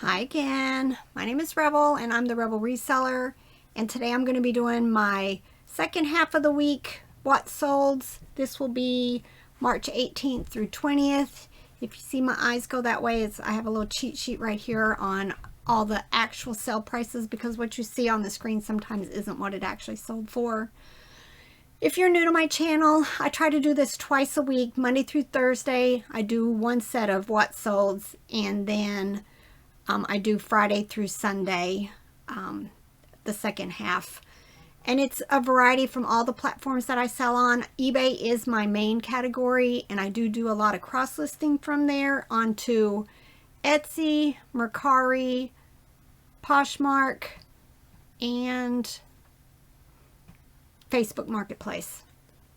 Hi again, my name is Rebel and I'm the Rebel Reseller, and today I'm going to be doing my second half of the week what solds. This will be March 18th through 20th. If you see my eyes go that way, I have a little cheat sheet right here on all the actual sale prices, because what you see on the screen sometimes isn't what it actually sold for. If you're new to my channel, I try to do this twice a week, Monday through Thursday. I do one set of what solds, and then I do Friday through Sunday, the second half. And it's a variety from all the platforms that I sell on. eBay is my main category, and I do a lot of cross-listing from there onto Etsy, Mercari, Poshmark, and Facebook Marketplace.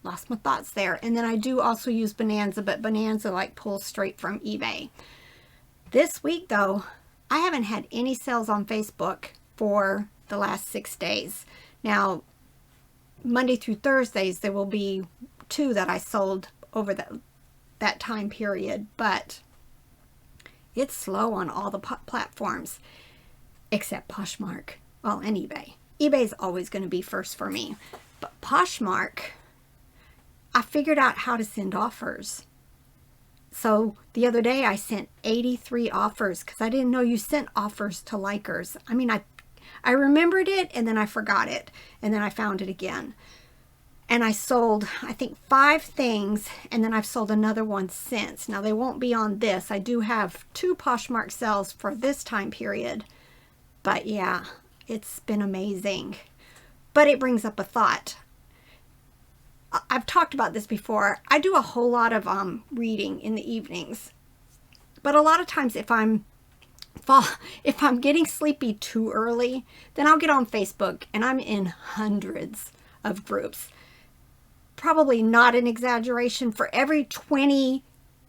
Lost my thoughts there. And then I do also use Bonanza, but Bonanza like pulls straight from eBay. This week though, I haven't had any sales on Facebook for the last 6 days. Now, Monday through Thursdays, there will be 2 that I sold over that time period, but it's slow on all the platforms except Poshmark, well, and eBay. eBay is always going to be first for me, but Poshmark, I figured out how to send offers. So the other day I sent 83 offers because I didn't know you sent offers to likers. I mean, I remembered it and then I forgot it, and then I found it again. And I sold, I think, 5 things, and then I've sold another one since. Now they won't be on this. I do have 2 Poshmark sales for this time period. But yeah, it's been amazing. But it brings up a thought. I've talked about this before. I do a whole lot of reading in the evenings, but a lot of times if I'm getting sleepy too early, then I'll get on Facebook and I'm in hundreds of groups. Probably not an exaggeration. For every 20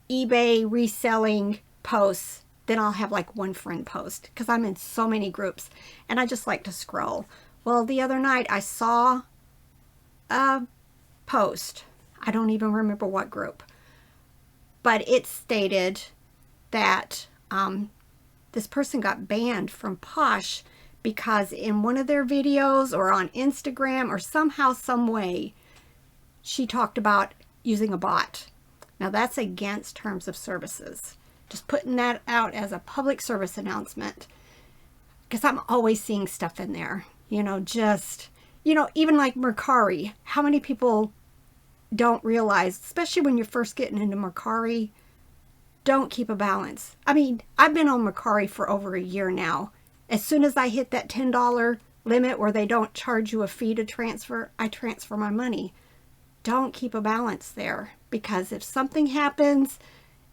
eBay reselling posts, then I'll have like 1 friend post, because I'm in so many groups and I just like to scroll. Well, the other night I saw a post. I don't even remember what group, but it stated that this person got banned from Posh because in one of their videos or on Instagram or somehow, some way, she talked about using a bot. Now that's against terms of services. Just putting that out as a public service announcement, because I'm always seeing stuff in there, even like Mercari. How many people don't realize, especially when you're first getting into Mercari, don't keep a balance. I mean, I've been on Mercari for over a year now. As soon as I hit that $10 limit where they don't charge you a fee to transfer, I transfer my money. Don't keep a balance there, because if something happens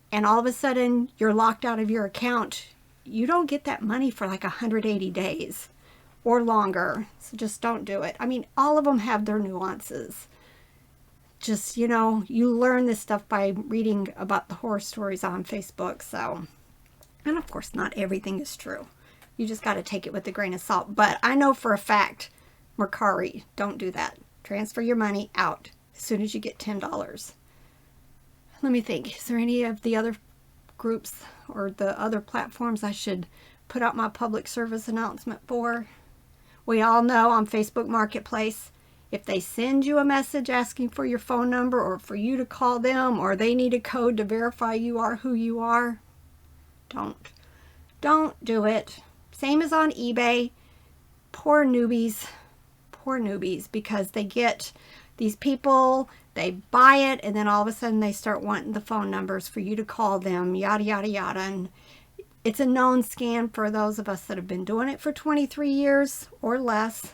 and all of a sudden you're locked out of your account, you don't get that money for like 180 days or longer. So just don't do it. I mean, all of them have their nuances. Just, you learn this stuff by reading about the horror stories on Facebook. So, and of course, not everything is true. You just got to take it with a grain of salt. But I know for a fact, Mercari, don't do that. Transfer your money out as soon as you get $10. Let me think. Is there any of the other groups or the other platforms I should put out my public service announcement for? We all know on Facebook Marketplace, if they send you a message asking for your phone number or for you to call them, or they need a code to verify you are who you are, don't do it. Same as on eBay. Poor newbies, because they get these people, they buy it, and then all of a sudden they start wanting the phone numbers for you to call them, yada, yada, yada. And it's a known scam for those of us that have been doing it for 23 years or less.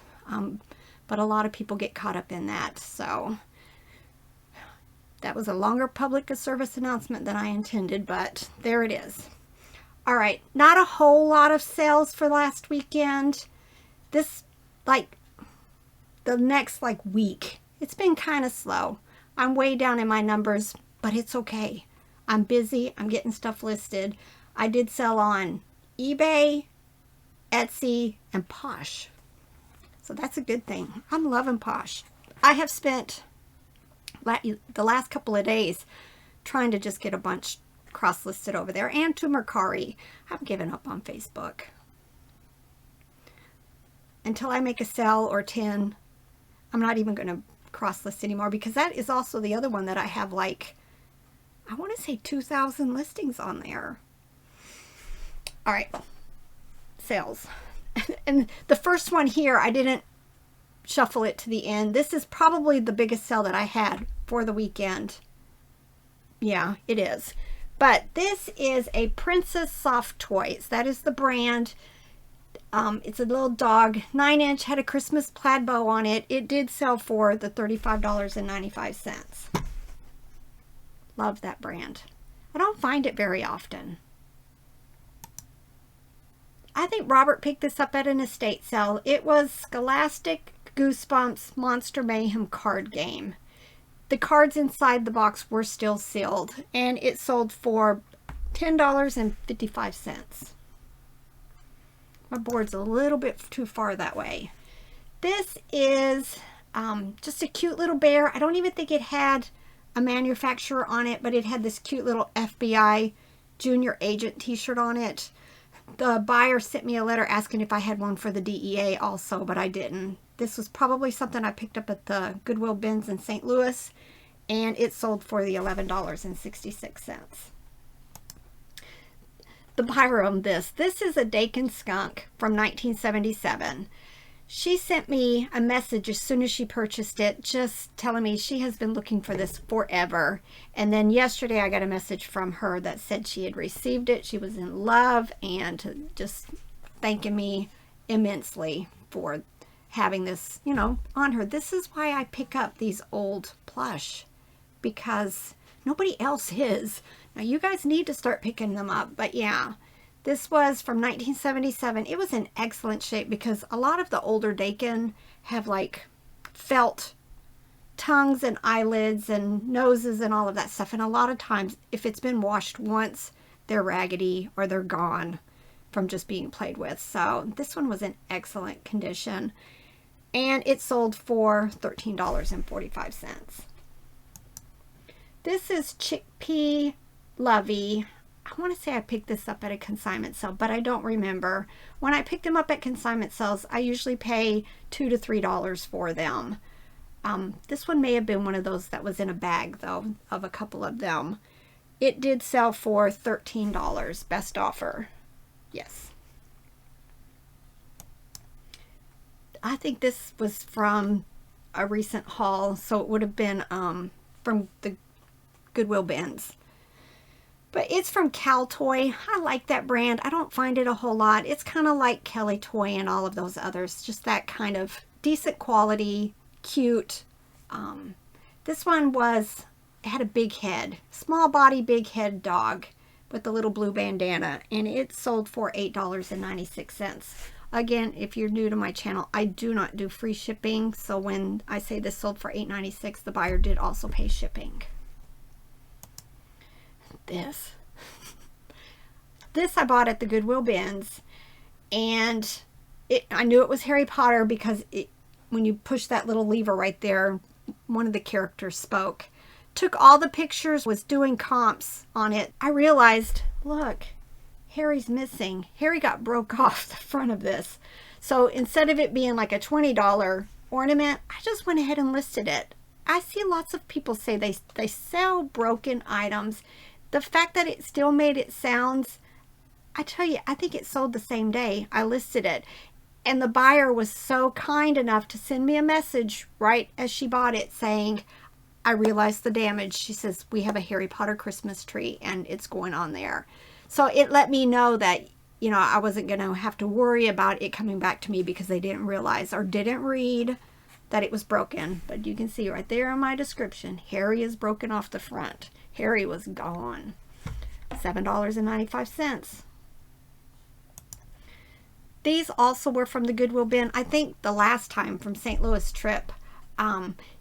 But a lot of people get caught up in that. So that was a longer public service announcement than I intended, but there it is. All right, not a whole lot of sales for last weekend. This, the next week, it's been kind of slow. I'm way down in my numbers, but it's okay. I'm busy. I'm getting stuff listed. I did sell on eBay, Etsy, and Posh. So that's a good thing. I'm loving Posh. I have spent the last couple of days trying to just get a bunch cross-listed over there, and to Mercari. I've given up on Facebook. Until I make a sale or 10, I'm not even going to cross-list anymore, because that is also the other one that I have, like, I want to say 2,000 listings on there. All right, sales. And the first one here, I didn't shuffle it to the end. This is probably the biggest sale that I had for the weekend. Yeah, it is. But this is a Princess Soft Toys. That is the brand. It's a little dog, 9-inch, had a Christmas plaid bow on it. It did sell for the $35.95. Love that brand. I don't find it very often. I think Robert picked this up at an estate sale. It was Scholastic Goosebumps Monster Mayhem card game. The cards inside the box were still sealed, and it sold for $10.55. My board's a little bit too far that way. This is just a cute little bear. I don't even think it had a manufacturer on it, but it had this cute little FBI junior agent t-shirt on it. The buyer sent me a letter asking if I had one for the DEA also, but I didn't. This was probably something I picked up at the Goodwill bins in St. Louis, and it sold for the $11.66. The buyer owned this. This is a Dakin skunk from 1977. She sent me a message as soon as she purchased it, just telling me she has been looking for this forever. And then yesterday I got a message from her that said she had received it. She was in love and just thanking me immensely for having this, you know, on her. This is why I pick up these old plush, because nobody else is. Now you guys need to start picking them up. But yeah, this was from 1977. It was in excellent shape, because a lot of the older Dakin have like felt tongues and eyelids and noses and all of that stuff. And a lot of times, if it's been washed once, they're raggedy or they're gone from just being played with. So this one was in excellent condition, and it sold for $13.45. This is Chickpea Lovey. I want to say I picked this up at a consignment sale, but I don't remember. When I pick them up at consignment sales, I usually pay $2 to $3 for them. This one may have been one of those that was in a bag, though, of a couple of them. It did sell for $13, best offer. Yes. I think this was from a recent haul, so it would have been from the Goodwill bins. But it's from Cal Toy. I like that brand. I don't find it a whole lot. It's kind of like Kelly Toy and all of those others. Just that kind of decent quality, cute. This one had a big head. Small body, big head dog with the little blue bandana. And it sold for $8.96. Again, if you're new to my channel, I do not do free shipping. So when I say this sold for $8.96, the buyer did also pay shipping. This I bought at the Goodwill bins, and I knew it was Harry Potter because when you push that little lever right there, one of the characters spoke. Took all the pictures, was doing comps on it. I realized, look, Harry's missing. Harry got broke off the front of this. So instead of it being like a $20 ornament, I just went ahead and listed it. I see lots of people say they sell broken items. The fact that it still made it sounds, I tell you, I think it sold the same day I listed it. And the buyer was so kind enough to send me a message right as she bought it saying, I realized the damage. She says, we have a Harry Potter Christmas tree and it's going on there. So it let me know that, you know, I wasn't going to have to worry about it coming back to me because they didn't realize or didn't read that it was broken. But you can see right there in my description, Harry is broken off the front. Harry was gone. $7.95. These also were from the Goodwill bin. I think the last time from St. Louis trip.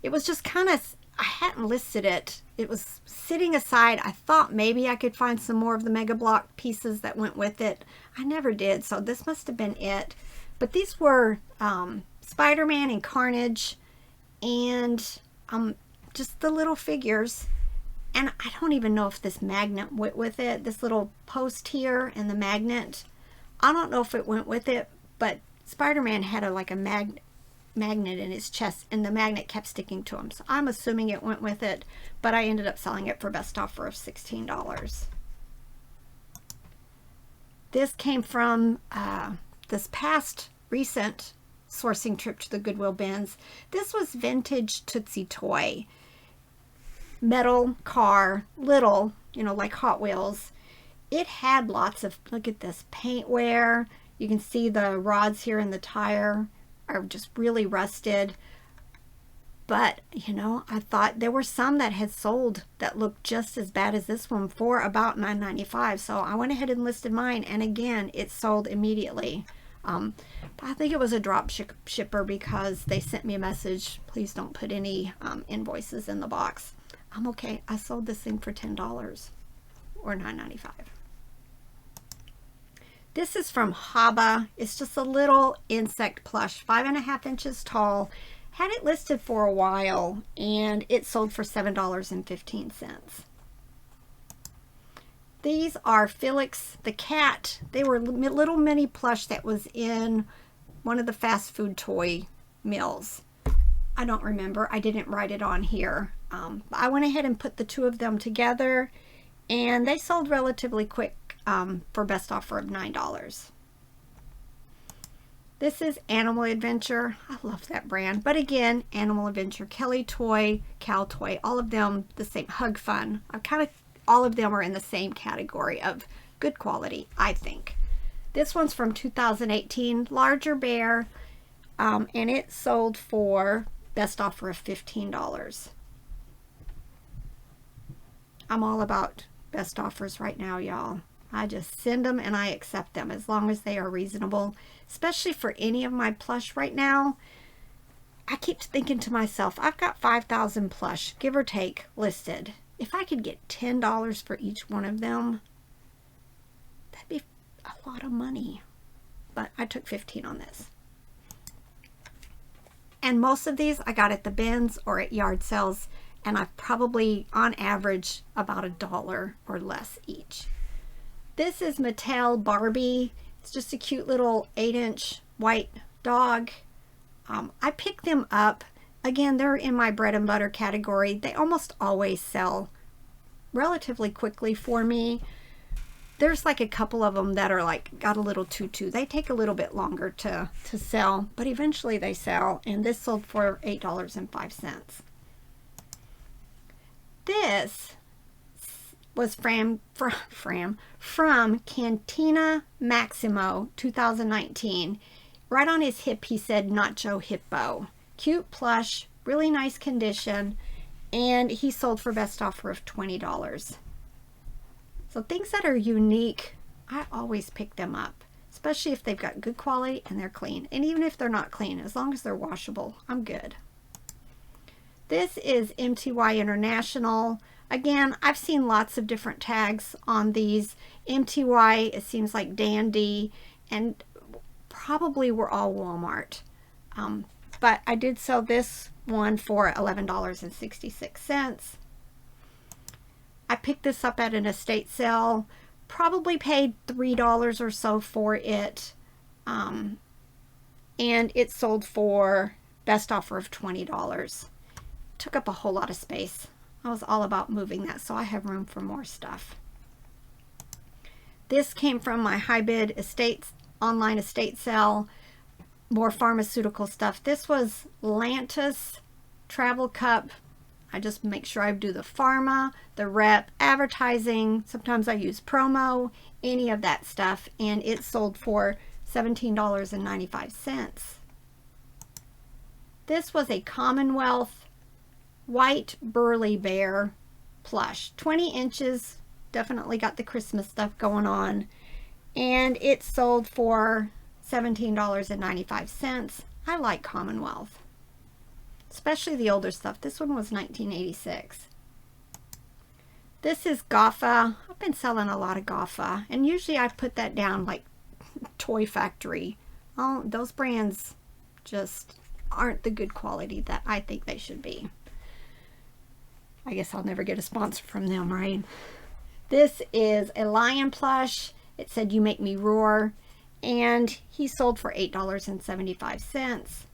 It was just kind of, I hadn't listed it. It was sitting aside. I thought maybe I could find some more of the Mega Block pieces that went with it. I never did, so this must have been it. But these were Spider-Man and Carnage, and just the little figures. And I don't even know if this magnet went with it. This little post here and the magnet. I don't know if it went with it, but Spider-Man had like a magnet in his chest, and the magnet kept sticking to him. So I'm assuming it went with it, but I ended up selling it for best offer of $16. This came from this past recent sourcing trip to the Goodwill bins. This was vintage Tootsie Toy. Metal car, little, you know, like Hot Wheels. It had lots of, look at this, paint wear. You can see the rods here in the tire are just really rusted. But, you know, I thought there were some that had sold that looked just as bad as this one for about $9.95. So I went ahead and listed mine, and again, it sold immediately. But I think it was a drop shipper because they sent me a message, please don't put any invoices in the box. I'm okay. I sold this thing for $10 or $9.95. This is from Haba. It's just a little insect plush, 5.5 inches tall. Had it listed for a while, and it sold for $7.15. These are Felix the Cat. They were little mini plush that was in one of the fast food toy meals. I don't remember. I didn't write it on here. I went ahead and put the two of them together, and they sold relatively quick for best offer of $9. This is Animal Adventure. I love that brand. But again, Animal Adventure, Kelly Toy, Cow Toy, all of them the same. Hug Fun. All of them are in the same category of good quality, I think. This one's from 2018, larger bear, and it sold for best offer of $15. I'm all about best offers right now, y'all. I just send them and I accept them as long as they are reasonable, especially for any of my plush right now. I keep thinking to myself, I've got 5,000 plush, give or take, listed. If I could get $10 for each one of them, that'd be a lot of money. But I took 15 on this. And most of these I got at the bins or at yard sales, and I've probably, on average, about $1 or less each. This is Mattel Barbie. It's just a cute little 8-inch white dog. I picked them up. Again, they're in my bread and butter category. They almost always sell relatively quickly for me. There's like a couple of them that are like got a little tutu. They take a little bit longer to sell, but eventually they sell. And this sold for $8.05. This was from Cantina Maximo 2019. Right on his hip he said Nacho Hippo. Cute plush, really nice condition, and he sold for best offer of $20. So things that are unique, I always pick them up, especially if they've got good quality and they're clean. And even if they're not clean, as long as they're washable, I'm good. This is MTY International. Again, I've seen lots of different tags on these. MTY, it seems like Dandy, and probably were all Walmart. But I did sell this one for $11.66. I picked this up at an estate sale. Probably paid $3 or so for it. And it sold for best offer of $20. Took up a whole lot of space. I was all about moving that, so I have room for more stuff. This came from my high bid estates online estate sale. More pharmaceutical stuff. This was Lantus Travel Cup. I just make sure I do the pharma, the rep, advertising. Sometimes I use promo, any of that stuff, and it sold for $17.95. This was a Commonwealth white Burly bear plush, 20 inches, definitely got the Christmas stuff going on, and it sold for $17.95. I like Commonwealth, especially the older stuff. This one was 1986. This is Goffa. I've been selling a lot of Goffa, and usually I put that down like Toy Factory. Oh, those brands just aren't the good quality that I think they should be. I guess I'll never get a sponsor from them, right? This is a lion plush. It said, "You make me roar." And he sold for $8.75.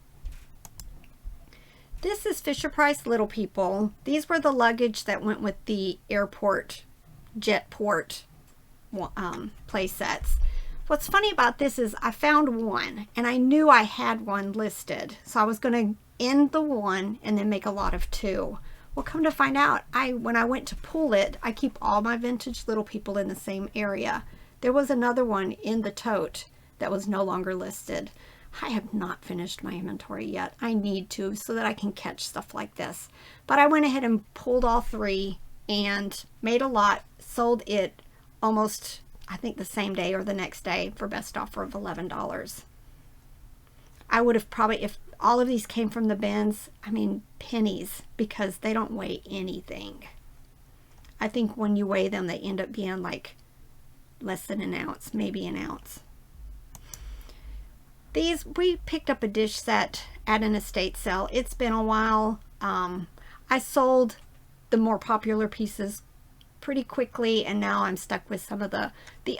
This is Fisher-Price Little People. These were the luggage that went with the airport, jetport play sets. What's funny about this is I found one and I knew I had one listed. So I was going to end the one and then make a lot of two. Well, come to find out, when I went to pull it, I keep all my vintage Little People in the same area. There was another one in the tote that was no longer listed. I have not finished my inventory yet. I need to so that I can catch stuff like this. But I went ahead and pulled all three and made a lot, sold it almost, I think, the same day or the next day for best offer of $11. I would have probably, if all of these came from the bins, I mean pennies, because they don't weigh anything. I think when you weigh them, they end up being like less than an ounce, maybe an ounce. These, we picked up a dish set at an estate sale. It's been a while. I sold the more popular pieces pretty quickly, and now I'm stuck with some of the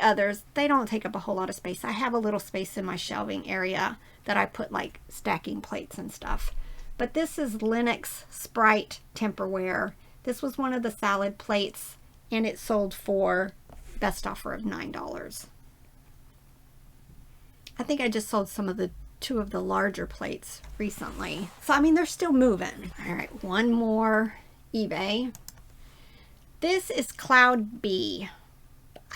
others. They don't take up a whole lot of space. I have a little space in my shelving area that I put like stacking plates and stuff. But this is Lennox Sprite Temperware. This was one of the salad plates, and it sold for best offer of $9. I think I just sold some of the two of the larger plates recently. So, I mean, they're still moving. All right, one more eBay. This is Cloud B.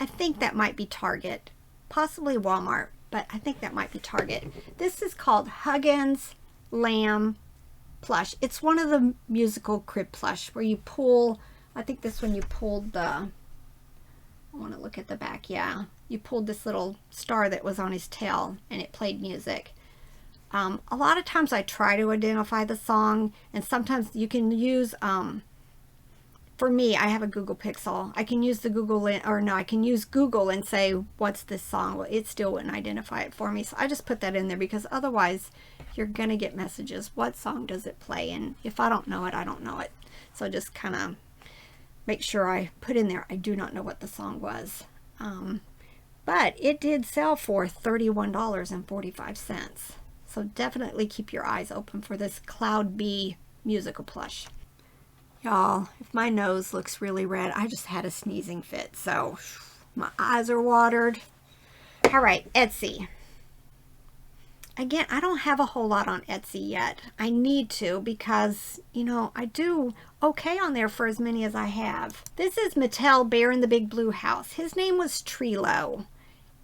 I think that might be Target, possibly Walmart, but I think that might be Target. This is called Huggins Lamb Plush. It's one of the musical crib plush where you pull, I think this one you pulled the, I want to look at the back, yeah. You pulled this little star that was on his tail and it played music. A lot of times I try to identify the song, and sometimes you can use, for me, I have a Google Pixel. I can use the Google, I can use Google and say, what's this song? Well, it still wouldn't identify it for me. So I just put that in there because otherwise you're going to get messages. What song does it play? And if I don't know it, I don't know it. So just kind of make sure I put in there, I do not know what the song was. But it did sell for $31.45. So definitely keep your eyes open for this Cloud B musical plush. Y'all, if my nose looks really red, I just had a sneezing fit, so my eyes are watered. All right, Etsy. Again, I don't have a whole lot on Etsy yet. I need to because, you know, I do okay on there for as many as I have. This is Mattel Bear in the Big Blue House. His name was Trilo.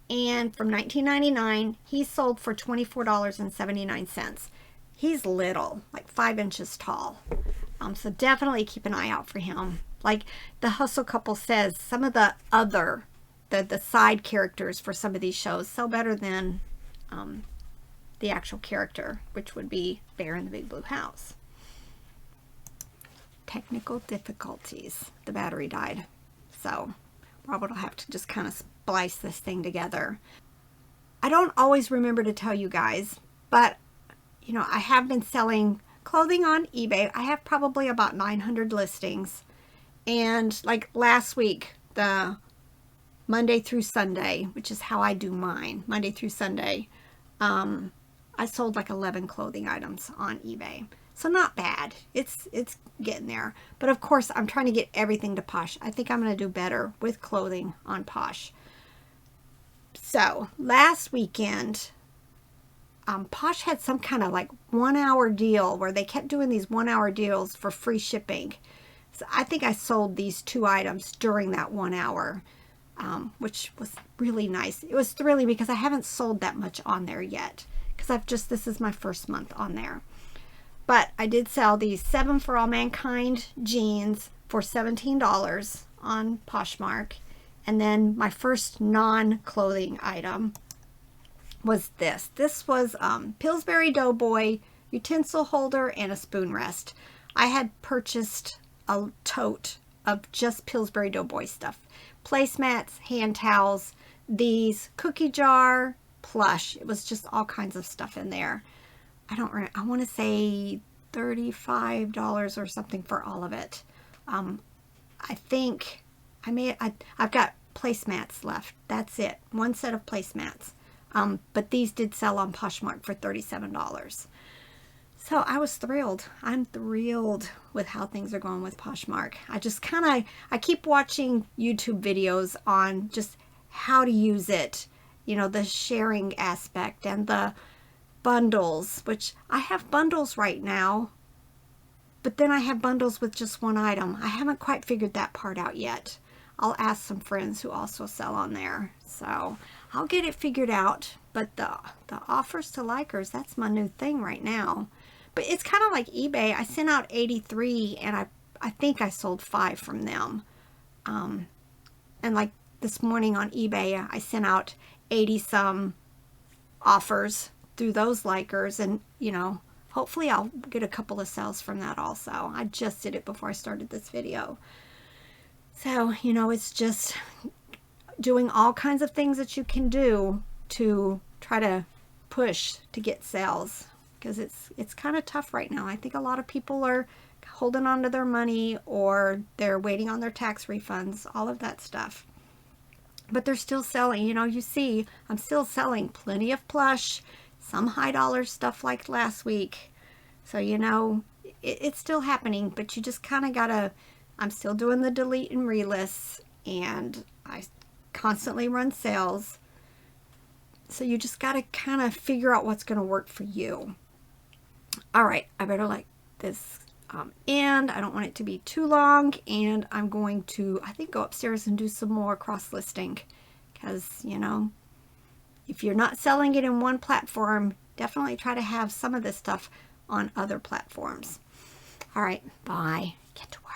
And from 1999, he sold for $24.79. He's little, like 5 inches tall. So definitely keep an eye out for him. Like the Hustle Couple says, some of the other, the side characters for some of these shows sell better than the actual character, which would be Bear in the Big Blue House. Technical difficulties. The battery died. So Robert will have to just kind of splice this thing together. I don't always remember to tell you guys, but you know, I have been selling clothing on eBay. I have probably about 900 listings. And like last week, the Monday through Sunday, which is how I do mine, Monday through Sunday, I sold like 11 clothing items on eBay. So not bad. It's getting there. But of course, I'm trying to get everything to Posh. I think I'm going to do better with clothing on Posh. So last weekend, Posh had some kind of like 1 hour deal where they kept doing these 1 hour deals for free shipping. So I think I sold these 2 items during that 1 hour, which was really nice. It was thrilling because I haven't sold that much on there yet because this is my first month on there. But I did sell these 7 for All Mankind jeans for $17 on Poshmark. And then my first non-clothing item was this. This was Pillsbury Doughboy utensil holder and a spoon rest. I had purchased a tote of just Pillsbury Doughboy stuff. Placemats, hand towels, these cookie jar, Plush. It was just all kinds of stuff in there. I want to say $35 or something for all of it. I think I've got placemats left. That's it. One set of placemats. But these did sell on Poshmark for $37. So I was thrilled. I'm thrilled with how things are going with Poshmark. I keep watching YouTube videos on just how to use it, you know, the sharing aspect and the bundles, which I have bundles right now, but then I have bundles with just one item. I haven't quite figured that part out yet. I'll ask some friends who also sell on there. So I'll get it figured out. But the offers to likers, that's my new thing right now. But it's kind of like eBay. I sent out 83 and I think I sold 5 from them. And like this morning on eBay, I sent out 80 some offers through those likers, and you know, hopefully I'll get a couple of sales from that also. I just did it before I started this video. So, you know, it's just doing all kinds of things that you can do to try to push to get sales, because it's kind of tough right now. I think a lot of people are holding on to their money, or they're waiting on their tax refunds, all of that stuff. But they're still selling. You know, you see, I'm still selling plenty of Plush, some high dollar stuff like last week. So, you know, it's still happening, but you just kind of gotta, I'm still doing the delete and relists, and I constantly run sales. So you just gotta kind of figure out what's gonna work for you. All right, I better let this end. I don't want it to be too long, and I'm going to, I think, go upstairs and do some more cross listing, because, you know, if you're not selling it in one platform, definitely try to have some of this stuff on other platforms. All right, bye. Get to work.